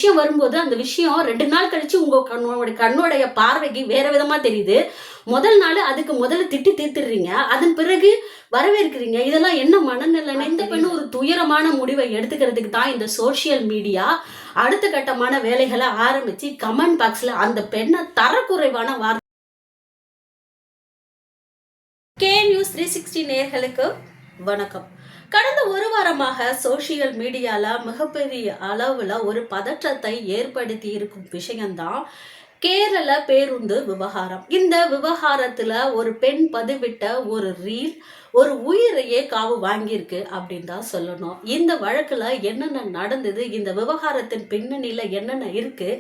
விஷயம் வரும்போது அந்த விஷயம் 2 நாள் கழிச்சு உங்க கண்ணோடைய பார்வைக்கு வேற விதமா தெரியுது. முதல் நாள் அதுக்கு முதல்ல திட்டி தீர்த்துடுறீங்க. அதன் பிறகு வரவேற்கிறீங்க. இதெல்லாம் என்ன மனநிலைன்னு இந்த பெண்ணு ஒரு துயரமான முடிவை எடுத்துக்கிறதுக்கு தான் இந்த சோசியல் மீடியா அடுத்த கட்டமான வேலைகளை ஆரம்பிச்சு கமெண்ட் பாக்ஸ்ல அந்த பெண்ணை தரக்குறைவான வார்த்தை. கே நியூஸ் 360 நேயர்களுக்கு வணக்கம். கடந்த ஒரு வாரமாக சோசியல் மீடியால மிகப்பெரிய அளவுல ஒரு பதற்றத்தை ஏற்படுத்தி இருக்கும் விஷயம்தான் கேரள பேருந்து விவகாரம். இந்த விவகாரத்துல ஒரு பெண் பதிவிட்ட ஒரு ரீல் ஒரு உயிரையே காவு வாங்கியிருக்கு அப்படின்னு தான் சொல்லணும். இந்த வழக்குல என்னென்ன நடந்தது, இந்த விவகாரத்தின் பின்னணியில என்னென்ன இருக்கு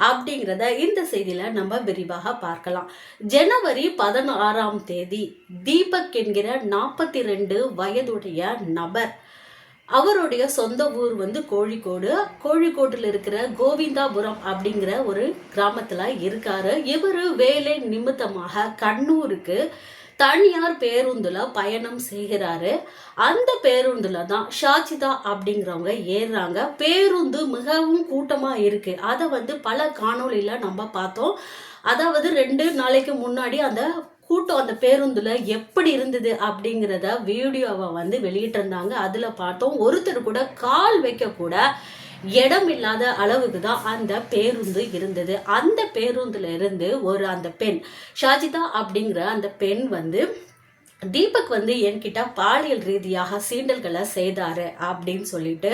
அப்படிங்கிறத இந்த செய்தியில நம்ம விரிவாக பார்க்கலாம். ஜனவரி 16ஆம் தேதி தீபக் என்கிற 42 வயதுடைய நபர், அவருடைய சொந்த ஊர் வந்து கோழிக்கோட்டில் இருக்கிற கோவிந்தாபுரம் அப்படிங்கிற ஒரு கிராமத்துல இருக்காரு. இவரு வேலை நிமித்தமாக கண்ணூருக்கு தனியார் பேருந்துல பயணம் செய்கிறாரு. அந்த பேருந்துல தான் ஷாஜிதா அப்படிங்கிறவங்க ஏறுறாங்க. பேருந்து மிகவும் கூட்டமா இருக்கு. அதை வந்து பல காணொளியில நம்ம பார்த்தோம். அதாவது 2 நாளைக்கு முன்னாடி அந்த கூட்டம் அந்த பேருந்துல எப்படி இருந்தது அப்படிங்கிறத வீடியோவை வந்து வெளியிட்டிருந்தாங்க. அதுல பார்த்தோம் ஒருத்தர் கூட கால் வைக்க கூட இடம் இல்லாத அளவுக்கு தான் அந்த பேருந்து இருந்தது. அந்த பேருந்துல இருந்து அந்த பெண் ஷாஜிதா அப்படிங்கிற அந்த பெண் வந்து தீபக் வந்து என்கிட்ட பாலியல் ரீதியாக சீண்டல்களை செய்தாரு அப்படின்னு சொல்லிட்டு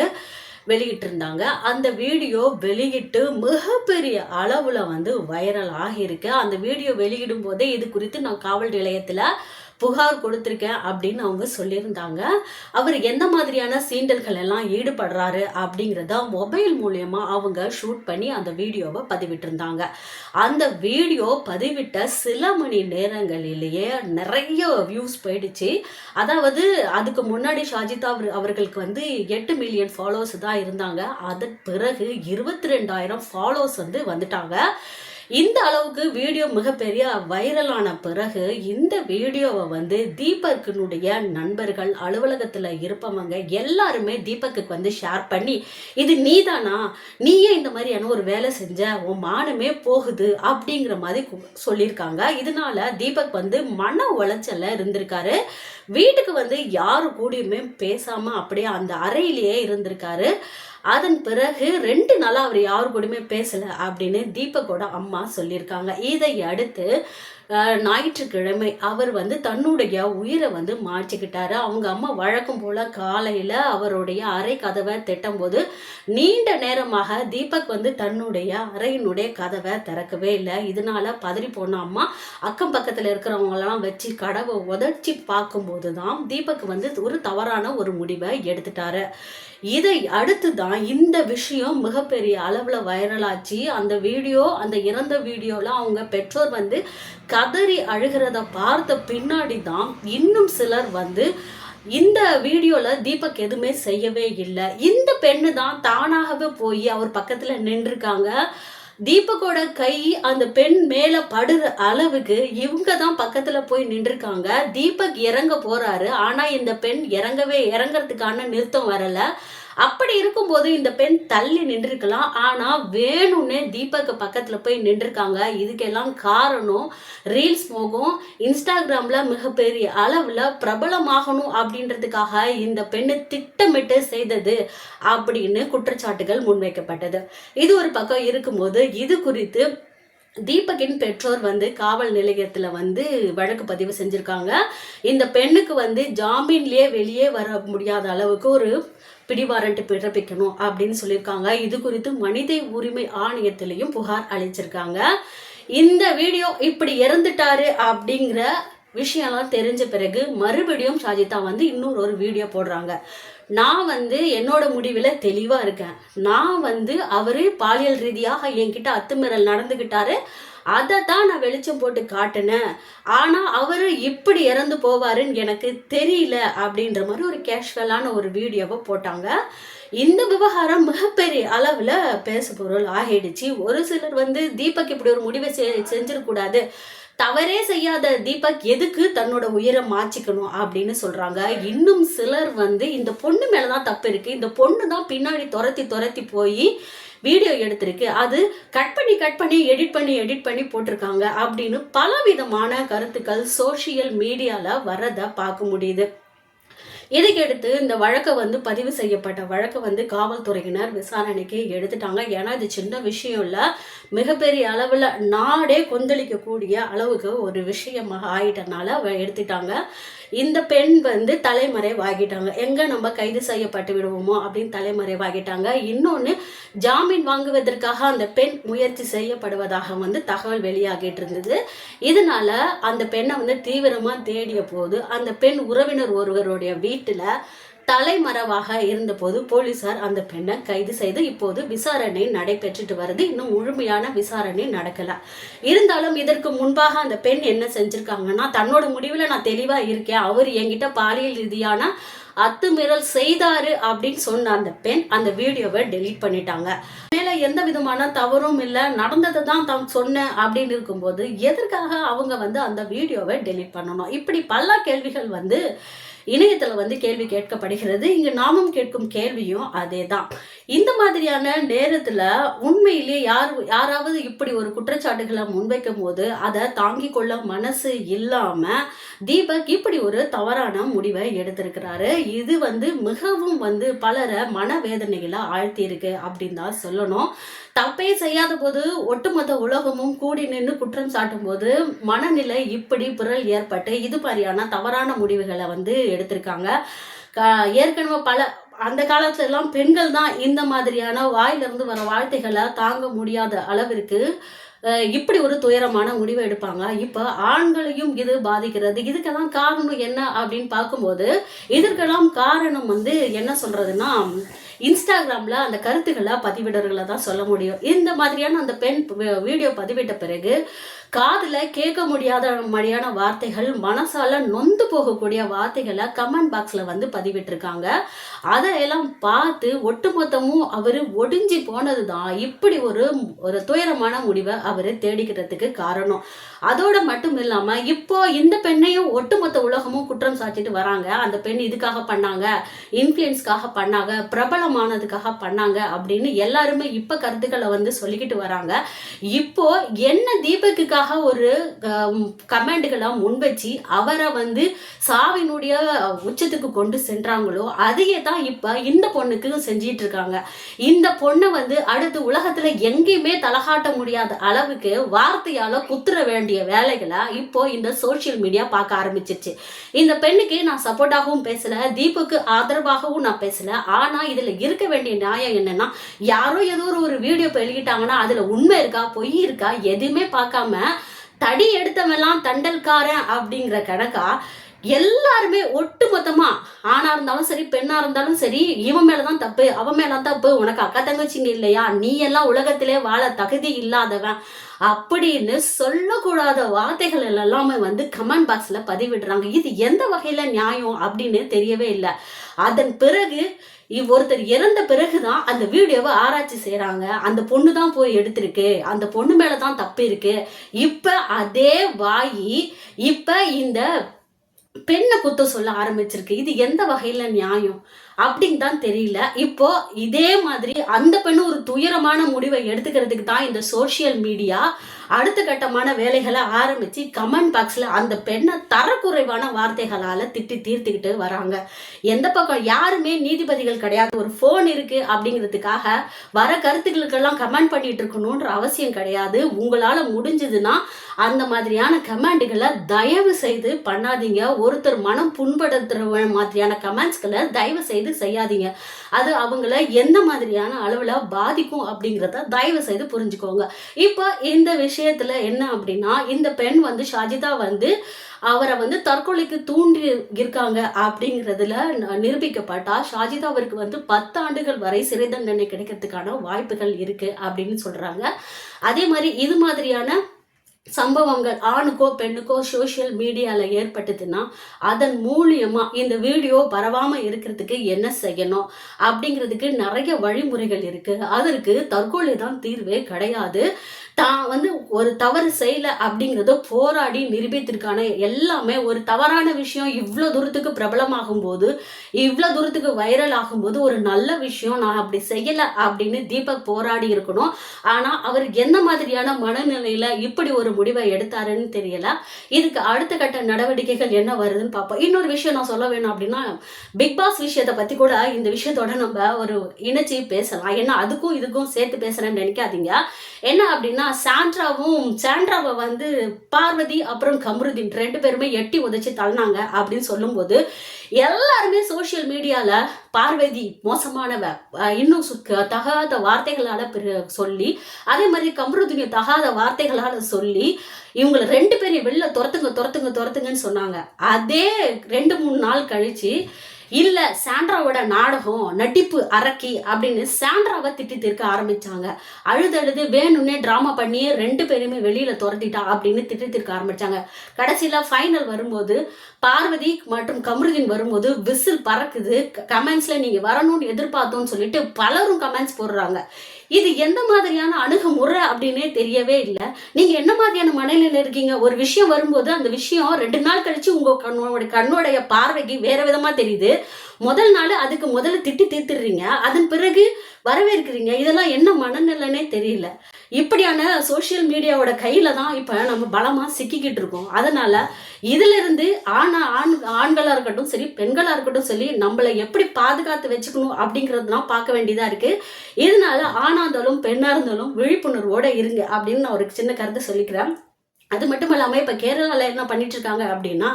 வெளியிட்டிருந்தாங்க. அந்த வீடியோ வெளியிட்டு மிகப்பெரிய அளவுல வந்து வைரல் ஆகியிருக்கு. அந்த வீடியோ வெளியிடும் போதே இது குறித்து நான் காவல் நிலையத்துல புகார் கொடுத்திருக்கேன் அப்படின்னு அவங்க சொல்லியிருந்தாங்க. அவர் எந்த மாதிரியான சீண்டல்கள் எல்லாம் ஈடுபடுறாரு அப்படிங்கிறத மொபைல் மூலமா அவங்க ஷூட் பண்ணி அந்த வீடியோவை பதிவிட்டிருந்தாங்க. அந்த வீடியோ பதிவிட்ட சில மணி நேரங்களிலேயே நிறைய வியூஸ் போயிடுச்சு. அதாவது அதுக்கு முன்னாடி ஷாஜிதா அவர்களுக்கு வந்து 8 மில்லியன் ஃபாலோவர்ஸ் தான் இருந்தாங்க. அதன் பிறகு 22,000 ஃபாலோவர்ஸ் வந்து வந்துட்டாங்க. இந்த அளவுக்கு வீடியோ மிகப்பெரிய வைரலான பிறகு இந்த வீடியோவை வந்து தீபக்கினுடைய நண்பர்கள், அலுவலகத்துல இருப்பவங்க எல்லாருமே தீபக்கு வந்து ஷேர் பண்ணி, இது நீதானா, நீயே இந்த மாதிரியான ஒரு வேலை செஞ்ச, உன் மானமே போகுது அப்படிங்கிற மாதிரி சொல்லியிருக்காங்க. இதனால தீபக் வந்து மன உளைச்சல்ல இருந்திருக்காரு. வீட்டுக்கு வந்து யாரு கூடயுமே பேசாம அப்படியே அந்த அறையிலேயே இருந்திருக்காரு. அதன் பிறகு 2 நாளா அவர் யாரு கூடயுமே பேசல அப்படின்னு தீபக்கோட அம்மா சொல்லியிருக்காங்க. இதை அடுத்து ஞாயிற்றுக்கிழமை அவர் வந்து தன்னுடைய உயிரை வந்து மாற்றிக்கிட்டாரு. அவங்க அம்மா வழக்கம் போல காலையில அவருடைய அறை கதவை தட்டும் போது நீண்ட நேரமாக தீபக் வந்து தன்னுடைய அறையினுடைய கதவை திறக்கவே இல்லை. இதனால பதறி போன அம்மா அக்கம் பக்கத்துல இருக்கிறவங்களெல்லாம் வச்சு கதவை உதச்சி பார்க்கும்போது தான் தீபக் வந்து ஒரு தவறான ஒரு முடிவை எடுத்துட்டாரு. இதை அடுத்து தான் இந்த விஷயம் மிகப்பெரிய அளவுல வைரலாச்சு. அந்த இறந்த வீடியோல அவங்க பெற்றோர் வந்து கதறி அழுகிறத பார்த்த பின்னாடி தான் இன்னும் சிலர் வந்து இந்த வீடியோல தீபக் எதுவுமே செய்யவே இல்லை, இந்த பெண்ணு தான் தானாகவே போய் அவர் பக்கத்துல நின்றுருக்காங்க, தீபக்கோட கை அந்த பெண் மேல படுற அளவுக்கு இவங்க தான் பக்கத்துல போய் நின்றுருக்காங்க. தீபக் இறங்க போறாரு. ஆனா இந்த பெண் இறங்கறதுக்கான நிறுத்தம் வரல. அப்படி இருக்கும்போது இந்த பெண் தள்ளி நின்றுருக்கலாம். ஆனா வேணும்னே தீபக்கு பக்கத்துல போய் நின்றுருக்காங்க. இதுக்கெல்லாம் காரணம் ரீல்ஸ் மோகம். இன்ஸ்டாகிராம்ல மிகப்பெரிய அளவுல பிரபலமாகணும் அப்படின்றதுக்காக இந்த பெண்ணு திட்டமிட்டு செய்தது அப்படின்னு குற்றச்சாட்டுகள் முன்வைக்கப்பட்டது. இது ஒரு பக்கம் இருக்கும்போது இது குறித்து தீபக்கின் பெற்றோர் வந்து காவல் நிலையத்துல வந்து வழக்கு பதிவு செஞ்சிருக்காங்க. இந்த பெண்ணுக்கு வந்து ஜாமீன்லயே வெளியே வர முடியாத அளவுக்கு ஒரு பிடிவாரண்ட் பிறப்பிக்கணும் அப்படின்னு சொல்லியிருக்காங்க. இது குறித்து மனித உரிமை ஆணையத்திலையும் புகார் அளிச்சிருக்காங்க. இந்த வீடியோ இப்படி இறந்துட்டாரு அப்படிங்கிற விஷயம்லாம் தெரிஞ்ச பிறகு மறுபடியும் ஷாஜிதா வந்து இன்னொரு வீடியோ போடுறாங்க. நான் வந்து என்னோட முடிவில் தெளிவா இருக்கேன். நான் வந்து அவரு பாலியல் ரீதியாக என்கிட்ட அத்துமீறல் நடந்துகிட்டாரு, அதை தான் நான் வெளிச்சம் போட்டு காட்டினேன். ஆனா அவரு இப்படி இறந்து போவாருன்னு எனக்கு தெரியல அப்படின்ற மாதிரி ஒரு கேஷுவலான ஒரு வீடியோவை போட்டாங்க. இந்த விவகாரம் மிகப்பெரிய அளவுல பேசுபொருள் ஆகிடுச்சு. ஒரு சிலர் வந்து தீபக் இப்படி ஒரு முடிவை செஞ்சிடக்கூடாது, தவறே செய்யாத தீபக் எதுக்கு தன்னோட உயிரை மாற்றிக்கணும் அப்படின்னு சொல்றாங்க. இன்னும் சிலர் வந்து இந்த பொண்ணு மேலதான் தப்பு இருக்கு, இந்த பொண்ணு தான் பின்னாடி துரத்தி போய் வீடியோ எடுத்திருக்கு, அது கட் பண்ணி எடிட் பண்ணி போட்டிருக்காங்க அப்படின்னு பலவிதமான கருத்துக்கள் சோஷியல் மீடியால வர்றதை பார்க்க முடியுது. இதுக்கடுத்து இந்த வழக்கை பதிவு செய்யப்பட்ட வழக்கை காவல்துறையினர் விசாரணைக்கு எடுத்துட்டாங்க. ஏன்னா இது சின்ன விஷயம் இல்லை, மிகப்பெரிய அளவில் நாடே கொந்தளிக்கக்கூடிய அளவுக்கு ஒரு விஷயமாக ஆயிட்டனால எடுத்துட்டாங்க. இந்த பெண் தலைமறைவாகிட்டாங்க. எங்கே நம்ம கைது செய்யப்பட்டு விடுவோமோ அப்படின்னு தலைமறைவாகிட்டாங்க. இன்னொன்று, ஜாமீன் வாங்குவதற்காக அந்த பெண் முயற்சி செய்யப்படுவதாக தகவல் வெளியாகிட்டு இருந்தது. இதனால அந்த பெண்ணை தீவிரமாக தேடிய போது அந்த பெண் உறவினர் ஒருவருடைய வீட்டில் தலைமறைவாக இருந்தபோது போலீசார் அந்த பெண்ணை கைது செய்து இப்போது விசாரணை நடைபெற்றுட்டு வருது. இன்னும் முழுமையான விசாரணை நடக்கல. இருந்தாலும் இதற்கு முன்பாக அந்த பெண் என்ன செஞ்சிருக்காங்கன்னா, தன்னோட முடிவில் நான் தெளிவா இருக்கேன், அவர் என்கிட்ட பாலியல் ரீதியான அத்துமீறல் செய்தாரு அப்படின்னு சொன்ன அந்த பெண் அந்த வீடியோவை டெலீட் பண்ணிட்டாங்க. மேல எந்த விதமான தவறும் இல்லை, நடந்ததை தான் தான் சொன்னேன் அப்படின்னு இருக்கும்போது எதற்காக அவங்க அந்த வீடியோவை டெலீட் பண்ணணும்? இப்படி பல கேள்விகள் இணையத்துல கேள்வி கேட்கப்படுகிறது. இங்க நாமும் கேட்கும் கேள்வியும் அதே தான். இந்த மாதிரியான நேரத்துல உண்மையிலேயே யாராவது இப்படி ஒரு குற்றச்சாட்டுகளை முன்வைக்கும் போது அதை தாங்கிக் கொள்ள மனசு இல்லாம தீபக் இப்படி ஒரு தவறான முடிவை எடுத்திருக்கிறாரு. இது மிகவும் பலரை மனவேதனைகளை ஆழ்த்தி இருக்கு அப்படின்னு தான் சொல்லணும். தப்பே செய்யாத போது ஒட்டுமொத்த உலகமும் கூடி நின்று குற்றம் சாட்டும் போது மனநிலை இப்படி புரள் ஏற்பட்டு இது மாதிரியான தவறான முடிவுகளை எடுத்திருக்காங்க. ஏற்கனவே அந்த காலத்துல எல்லாம் பெண்கள் தான் இந்த மாதிரியான வாயிலிருந்து வர வார்த்தைகளை தாங்க முடியாத அளவிற்கு இப்படி ஒரு துயரமான முடிவை எடுப்பாங்க. இப்போ ஆண்களையும் இது பாதிக்கிறது. இதுக்கெல்லாம் காரணம் என்ன அப்படின்னு பார்க்கும்போது இதற்கெல்லாம் காரணம் என்ன சொல்றதுன்னா, இன்ஸ்டாகிராம்ல அந்த கருத்துக்களை பதிவிடர்களை தான் சொல்ல முடியும். இந்த மாதிரியான அந்த பெண் வீடியோ பதிவிட்ட பிறகு காதுல கேட்க முடியாத மாதிரியான வார்த்தைகள், மனசால நொந்து போகக்கூடிய வார்த்தைகளை கமெண்ட் பாக்ஸ்ல பதிவிட்டிருக்காங்க. அதையெல்லாம் பார்த்து ஒட்டுமொத்தமும் அவரு ஒடிஞ்சு போனதுதான் இப்படி ஒரு துயரமான முடிவை அவரு தேடிக்கிறதுக்கு காரணம். அதோட மட்டும் இல்லாம இப்போ இந்த பெண்ணையும் ஒட்டுமொத்த உலகமும் குற்றம் சாட்டிட்டு வராங்க. அந்த பெண் இதுக்காக பண்ணாங்க, இன்ஃப்ளூயன்ஸ்க்காக பண்ணாங்க, பிரபலமானதுக்காக பண்ணாங்க அப்படின்னு எல்லாருமே இப்ப கருத்துக்களை சொல்லிக்கிட்டு வராங்க. இப்போ என்ன தீபக்குக்காக ஒரு கமெண்ட்களை முன்வச்சு அவரை சாவினுடைய உச்சத்துக்கு கொண்டு சென்றாங்களோ அதையே தான் இப்ப இந்த பொண்ணுக்கு செஞ்சிட்டு இருக்காங்க. இந்த பொண்ணை அடுத்து உலகத்துல எங்கேயுமே தலகாட்ட முடியாத அளவுக்கு வார்த்தையால குத்துற வேண்டிய வேலைகளை இப்போ இந்த சோசியல் மீடியா பார்க்க ஆரம்பிச்சிருச்சு. இந்த பெண்ணுக்கு நான் சப்போர்ட்டாகவும் பேசல, தீபுக்கு ஆதரவாகவும் நான் பேசல. ஆனா இதுல இருக்க வேண்டிய நியாயம் என்னன்னா, யாரோ ஏதோ ஒரு வீடியோ வெளியிட்டாங்கன்னா அதுல உண்மை இருக்கா பொய் இருக்கா எதுவுமே பார்க்காம தடி எடுத்தவெல்லாம் தண்டல்காரன் அப்படிங்கிற கணக்கா எல்லாருமே ஒட்டு மொத்தமா ஆணா இருந்தாலும் சரி பெண்ணா இருந்தாலும் சரி இவன் மேலதான் தப்பு அவன் மேலதான் தப்பு, உனக்கு அக்கா தங்கச்சிங்க இல்லையா, நீ எல்லாம் உலகத்திலே வாழ தகுதி இல்லாதவன் அப்படின்னு சொல்லக்கூடாத வார்த்தைகள் எல்லாமே கமெண்ட் பாக்ஸ்ல பதிவிடுறாங்க. இது எந்த வகையில நியாயம் அப்படின்னு தெரியவே இல்லை. அதன் பிறகு ஒருத்தர் இறந்த பிறகுதான் அந்த வீடியோவை ஆராய்ச்சி செய்யறாங்க. அந்த பொண்ணு தான் போய் எடுத்திருக்கு, அந்த பொண்ணு மேலதான் தப்பு இருக்கு. இப்ப அதே வாயி இப்ப இந்த பெண்ணை குத்த சொல்ல ஆரம்பிச்சிருக்கு. இது எந்த வகையில நியாயம் அப்படின்னு தான் தெரியல. இப்போ இதே மாதிரி அந்த பெண்ணு ஒரு துயரமான முடிவை எடுத்துக்கிறதுக்கு தான் இந்த சோசியல் மீடியா அடுத்த கட்டமான வேலைகளை ஆரம்பிச்சு கமெண்ட் பாக்ஸ்ல அந்த பெண்ணை தரக்குறைவான வார்த்தைகளால திட்டி தீர்த்துக்கிட்டு வராங்க. எந்த பக்கம் யாருமே நீதிபதிகள் கிடையாது. ஒரு போன் இருக்கு அப்படிங்கிறதுக்காக வர கருத்துக்களுக்கெல்லாம் கமெண்ட் பண்ணிட்டு இருக்கணும்ன்ற அவசியம் கிடையாது. உங்களால முடிஞ்சதுன்னா அந்த மாதிரியான கமெண்ட்களை தயவு செய்து பண்ணாதீங்க. ஒருத்தர் மனம் புண்படுத்துற மாதிரியான கமெண்ட்ஸ்களை தயவு செய்து செய்யாதீங்க. அது அவங்கள எந்த மாதிரியான அளவுல பாதிக்கும் அப்படிங்கிறத தயவு செய்து புரிஞ்சுக்கோங்க. இப்போ இந்த விஷயத்துல என்ன அப்படின்னா, இந்த பெண் ஷாஜிதா அவரை தற்கொலைக்கு தூண்டி இருக்காங்க அப்படிங்கிறதுல நிரூபிக்கப்பட்டா ஷாஜிதாவிற்கு 10 ஆண்டுகள் வரை சிறை தண்டனை கிடைக்கிறதுக்கான வாய்ப்புகள் இருக்கு அப்படின்னு சொல்றாங்க. அதே மாதிரி இது மாதிரியான சம்பவங்கள் ஆணுக்கோ பெண்ணுக்கோ சோஷியல் மீடியாவில் ஏற்பட்டதுன்னா அதன் மூலியமா இந்த வீடியோ பரவாமல் இருக்கிறதுக்கு என்ன செய்யணும் அப்படிங்கிறதுக்கு நிறைய வழிமுறைகள் இருக்கு. அதற்கு தற்கொலை தான் தீர்வே கிடையாது. தான் ஒரு தவறு செய்யல அப்படிங்கிறத போராடி நிரூபித்திருக்கான எல்லாமே ஒரு தவறான விஷயம் இவ்வளோ தூரத்துக்கு பிரபலமாகும் போது, இவ்வளோ தூரத்துக்கு வைரல் ஆகும்போது ஒரு நல்ல விஷயம் நான் அப்படி செய்யலை அப்படின்னு தீபக் போராடி இருக்கணும். ஆனால் அவர் எந்த மாதிரியான மனநிலையில இப்படி ஒரு முடிவை எடுத்தாருன்னு தெரியல. இதுக்கு அடுத்த கட்ட நடவடிக்கைகள் என்ன வருதுன்னு பார்ப்போம். இன்னொரு விஷயம் நான் சொல்ல வேணும் அப்படின்னா, பிக் பாஸ் விஷயத்தை பற்றி கூட இந்த விஷயத்தோட நம்ம ஒரு இணைச்சி பேசலாம். ஏன்னா அதுக்கும் இதுக்கும் சேர்த்து பேசுறேன்னு நினைக்காதீங்க. என்ன அப்படின்னா, சாண்ட்ராவை பார்வதி அப்புறம் கமருதீன் 2 பேருமே எட்டி உதைச்சு தள்ளினாங்க அப்படின்னு சொல்லும்போது எல்லாருமே சோசியல் மீடியால பார்வதி மோசமானவ இன்னும் தகாத வார்த்தைகளால சொல்லி, அதே மாதிரி கமருதீனை தகாத வார்த்தைகளால சொல்லி இவங்களை 2 பேரையும் வெளில துரத்துங்கன்னு சொன்னாங்க. அதே 2-3 நாள் கழிச்சு இல்ல சாண்ட்ராவோட நாடகம் நடிப்பு அரக்கி அப்படின்னு சாண்ட்ராவை திட்டி தீர்க்க ஆரம்பிச்சாங்க. அழுது வேணும்னே டிராமா பண்ணி 2 பேருமே வெளியில துரத்திட்டா அப்படின்னு திட்டி தீர்க்க ஆரம்பிச்சாங்க. கடைசியில ஃபைனல் வரும்போது பார்வதி மற்றும் கமருதீன் வரும்போது விசில் பறக்குது. கமெண்ட்ஸ்ல நீங்க வரணும்னு எதிர்பார்த்தோம்னு சொல்லிட்டு பலரும் கமெண்ட்ஸ் போடுறாங்க. இது எந்த மாதிரியான அணுகுமுறை அப்படின்னே தெரியவே இல்லை. நீங்க என்ன மாதிரியான மனநிலையில இருக்கீங்க? ஒரு விஷயம் வரும்போது அந்த விஷயம் 2 நாள் கழிச்சு உங்க கண்ணோடைய பார்வைக்கு வேற விதமா தெரியுது. முதல் நாள் அதுக்கு முதல்ல திட்டி தீர்த்துடுறீங்க, அதன் பிறகு வரவேற்கிறீங்க. இதெல்லாம் என்ன மனநிலைன்னே தெரியல. இப்படியான சோசியல் மீடியாவோட கையில தான் இப்ப நம்ம பலமா சிக்கிக்கிட்டு இருக்கோம். அதனால இதுல இருந்து ஆண்களா இருக்கட்டும் சரி, பெண்களா இருக்கட்டும் சரி, நம்மளை எப்படி பாதுகாத்து வச்சுக்கணும் அப்படிங்கறதுலாம் பார்க்க வேண்டியதா இருக்கு. இதனால ஆணா இருந்தாலும் பெண்ணா இருந்தாலும் விழிப்புணர்வோட இருங்க அப்படின்னு நான் ஒரு சின்ன கருத்தை சொல்லிக்கிறேன். அது மட்டும் இல்லாமல் இப்போ கேரளாவில் என்ன பண்ணிட்டு இருக்காங்க அப்படின்னா,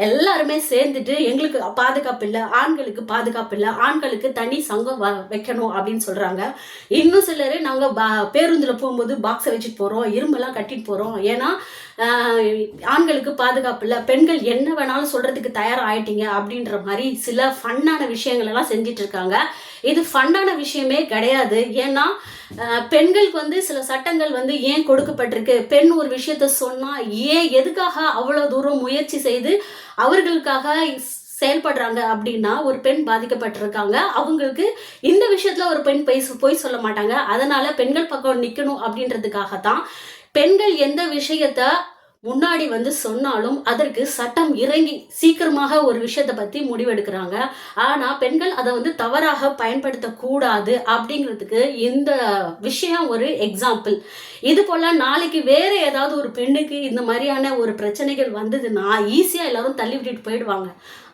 எல்லாருமே சேர்ந்துட்டு எங்களுக்கு பாதுகாப்பு இல்லை, ஆண்களுக்கு பாதுகாப்பு இல்லை, ஆண்களுக்கு தனி சங்கம் வைக்கணும் அப்படின்னு சொல்றாங்க. இன்னும் சிலர் நாங்கள் பேருந்தில் போகும்போது பாக்ஸை வச்சுட்டு போகிறோம், இரும்பெல்லாம் கட்டிட்டு போகிறோம், ஏன்னா ஆண்களுக்கு பாதுகாப்பு இல்லை, பெண்கள் என்ன வேணாலும் சொல்றதுக்கு தயாராக ஆயிட்டீங்க அப்படின்ற மாதிரி சில ஃபன்னான விஷயங்கள் எல்லாம் செஞ்சிட்டு இருக்காங்க. இது ஃபன்னான விஷயமே கிடையாது. ஏன்னா பெண்களுக்கு சில சட்டங்கள் ஏன் கொடுக்கப்பட்டிருக்கு, பெண் ஒரு விஷயத்த சொன்னா ஏன் எதுக்காக அவ்வளோ தூரம் முயற்சி செய்து அவர்களுக்காக செயல்படுறாங்க அப்படின்னா, ஒரு பெண் பாதிக்கப்பட்டிருக்காங்க, அவங்களுக்கு இந்த விஷயத்துல ஒரு பெண் போய் சொல்ல மாட்டாங்க. அதனால பெண்கள் பக்கம் நிக்கணும் அப்படின்றதுக்காகத்தான் பெண்கள் எந்த விஷயத்த முன்னாடி சொன்னாலும் அதற்கு சட்டம் இறங்கி சீக்கிரமாக ஒரு விஷயத்தை பத்தி முடிவெடுக்கிறாங்க. ஆனா பெண்கள் அதை தவறாக பயன்படுத்தக்கூடாது அப்படிங்கிறதுக்கு இந்த விஷயம் ஒரு எக்ஸாம்பிள். இது போல நாளைக்கு வேற ஏதாவது ஒரு பெண்ணுக்கு இந்த மாதிரியான ஒரு பிரச்சனைகள் வந்ததுன்னா ஈஸியா எல்லாரும் தள்ளி விட்டுட்டு போயிடுவாங்க.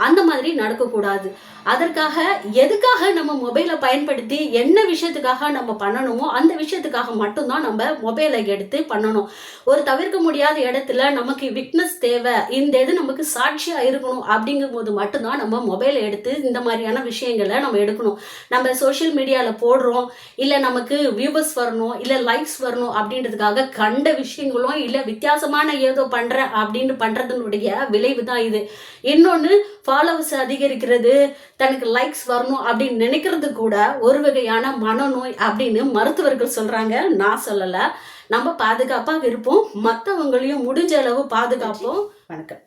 அந்த மாதிரி நடக்கக்கூடாது. அதற்காக எதுக்காக நம்ம மொபைலை பயன்படுத்தி என்ன விஷயத்துக்காக நம்ம பண்ணணுமோ அந்த விஷயத்துக்காக மட்டும்தான் நம்ம மொபைலை எடுத்து பண்ணணும். ஒரு தவிர்க்க முடியாத இடத்துல நமக்கு விட்னஸ் தேவை, இந்த இது நமக்கு சாட்சியா இருக்கணும் அப்படிங்கும் போது மட்டும்தான் நம்ம மொபைலை எடுத்து இந்த மாதிரியான விஷயங்களை நம்ம எடுக்கணும். நம்ம சோசியல் மீடியால போடுறோம், இல்ல நமக்கு வியூவர்ஸ் வரணும், இல்ல லைக்ஸ் வரணும் அப்படின்றதுக்காக கண்ட விஷயங்களும் இல்ல வித்தியாசமான ஏதோ பண்ற அப்படின்னு பண்றதுனுடைய விளைவு தான் இது. இன்னொன்னு ஃபாலோவர்ஸ் அதிகரிக்கிறது, தனக்கு லைக்ஸ் வரணும் அப்படின்னு நினைக்கிறது கூட ஒரு வகையான மனநோய் அப்படின்னு மருத்துவர்கள் சொல்றாங்க, நான் சொல்லல. நம்ம பாதுகாப்பாக இருப்போம், மற்றவங்களையும் முடிஞ்ச அளவு பாதுகாப்போம். வணக்கம்.